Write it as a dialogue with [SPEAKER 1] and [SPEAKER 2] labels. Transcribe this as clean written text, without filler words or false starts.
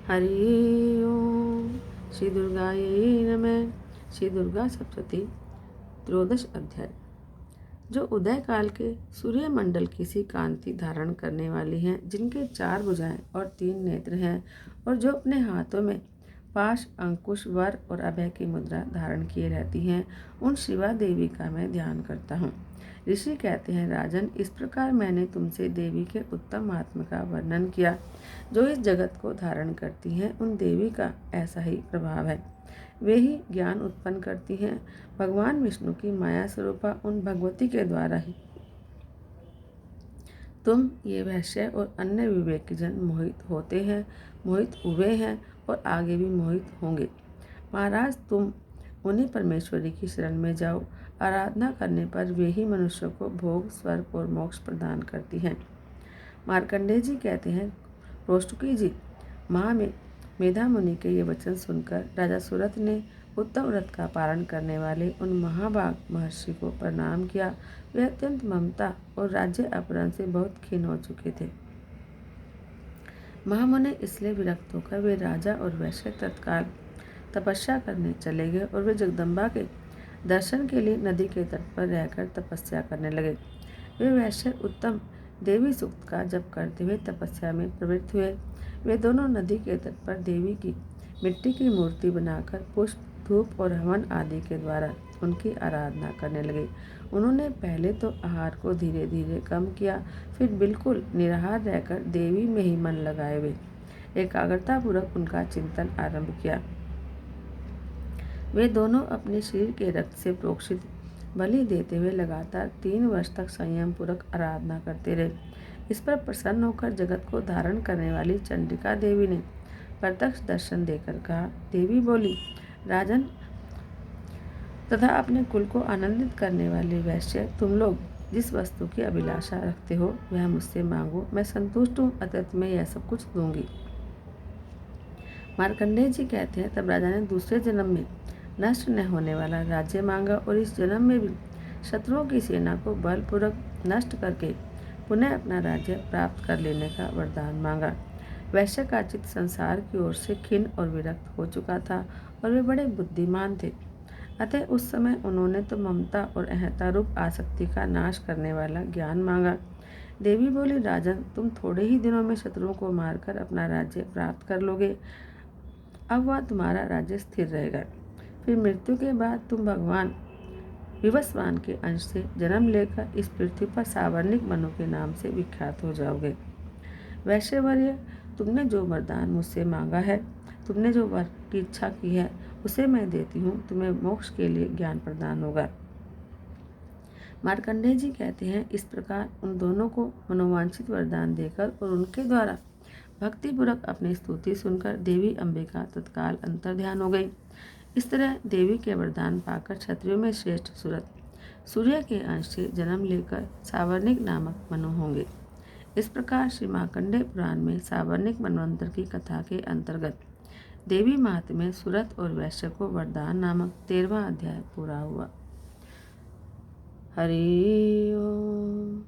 [SPEAKER 1] हरि ओम। श्री दुर्गायै नमः। श्री दुर्गा सप्तशती त्रयोदश अध्याय। जो उदय काल के सूर्य मंडल की सी कांति धारण करने वाली हैं, जिनके 4 भुजाएं और 3 नेत्र हैं, और जो अपने हाथों में पाश, अंकुश, वर और अभय की मुद्रा धारण किए रहती हैं, उन शिवा देवी का मैं ध्यान करता हूँ। ऋषि कहते हैं, राजन, इस प्रकार मैंने तुमसे देवी के उत्तम आत्म का वर्णन किया। जो इस जगत को धारण करती हैं, उन देवी का ऐसा ही प्रभाव है। वे ही ज्ञान उत्पन्न करती हैं। भगवान विष्णु की माया स्वरूपा उन भगवती के द्वारा ही तुम ये वैश्य और अन्य विवेकी जन मोहित होते हैं, मोहित हुए हैं और आगे भी मोहित होंगे। महाराज, तुम उन्हीं परमेश्वरी की शरण में जाओ। आराधना करने पर वे ही मनुष्यों को भोग, स्वर्ग और मोक्ष प्रदान करती हैं। मार्कंडेय जी कहते हैं, रोष्टुकी जी, मेधा मुनि के ये वचन सुनकर राजा सुरथ ने उत्तम व्रत का पालन करने वाले उन महाभाग महर्षि को प्रणाम किया। वे अत्यंत ममता और राज्य अपहरण से बहुत खिन्न हो चुके थे। महामुनि इसलिए विरक्त होकर वे राजा और वैश्य तत्काल तपस्या करने चले गए, और वे जगदम्बा के दर्शन के लिए नदी के तट पर रहकर तपस्या करने लगे। वे वैश्य उत्तम देवी सूक्त का जप करते हुए तपस्या में प्रवृत्त हुए। वे दोनों नदी के तट पर देवी की मिट्टी की मूर्ति बनाकर पुष्प, धूप और हवन आदि के द्वारा उनकी आराधना करने लगे। उन्होंने पहले तो आहार को धीरे धीरे कम किया, फिर बिल्कुल निराहार रहकर देवी में ही मन लगाए हुए एकाग्रतापूर्वक उनका चिंतन आरंभ किया। वे दोनों अपने शरीर के रक्त से प्रोक्षित बलि देते हुए लगातार 3 वर्ष तक संयम पूर्वक आराधना करते रहे। इस पर प्रसन्न होकर जगत को धारण करने वाली चंडिका देवी ने प्रत्यक्ष दर्शन देकर कहा। देवी बोली, राजन तथा अपने कुल को आनंदित करने वाले वैश्य, तुम लोग जिस वस्तु की अभिलाषा रखते हो वह मुझसे मांगो, मैं संतुष्ट हूँ, अतः मैं यह सब कुछ दूंगी। मार्कंडेय जी कहते हैं, तब राजा ने दूसरे जन्म में नष्ट न होने वाला राज्य मांगा, और इस जन्म में भी शत्रुओं की सेना को बलपूर्वक नष्ट करके पुनः अपना राज्य प्राप्त कर लेने का वरदान मांगा। वैश्य का चित्त संसार की ओर से खिन्न और विरक्त हो चुका था, और वे बड़े बुद्धिमान थे। अतः उस समय उन्होंने तो ममता और अहंता रूप आसक्ति का नाश करने वाला ज्ञान मांगा। देवी बोली, राजन, तुम थोड़े ही दिनों में शत्रुओं को मारकर अपना राज्य प्राप्त कर लोगे। अब वह तुम्हारा राज्य स्थिर रहेगा। फिर मृत्यु के बाद तुम भगवान विवस्वान के अंश से जन्म लेकर इस पृथ्वी पर सावर्णिक मनु के नाम से विख्यात हो जाओगे। वैश्यवर्य, तुमने जो वरदान मुझसे मांगा है, तुमने जो वर की इच्छा की है, उसे मैं देती हूँ। तुम्हें मोक्ष के लिए ज्ञान प्रदान होगा। मार्कंडेय जी कहते हैं, इस प्रकार उन दोनों को मनोवांछित वरदान देकर और उनके द्वारा भक्तिपूर्वक अपनी स्तुति सुनकर देवी अम्बे का तत्काल अंतर्ध्यान हो गई। इस तरह देवी के वरदान पाकर क्षत्रियों में श्रेष्ठ सुरथ सूर्य के अंश से जन्म लेकर सावर्णिक नामक मनु होंगे। इस प्रकार श्री मार्कंडेय पुराण में सावर्णिक मनवंतर की कथा के अंतर्गत देवी महात्म्य सुरथ और वैश्य को वरदान नामक 13वां अध्याय पूरा हुआ। हरि ओम।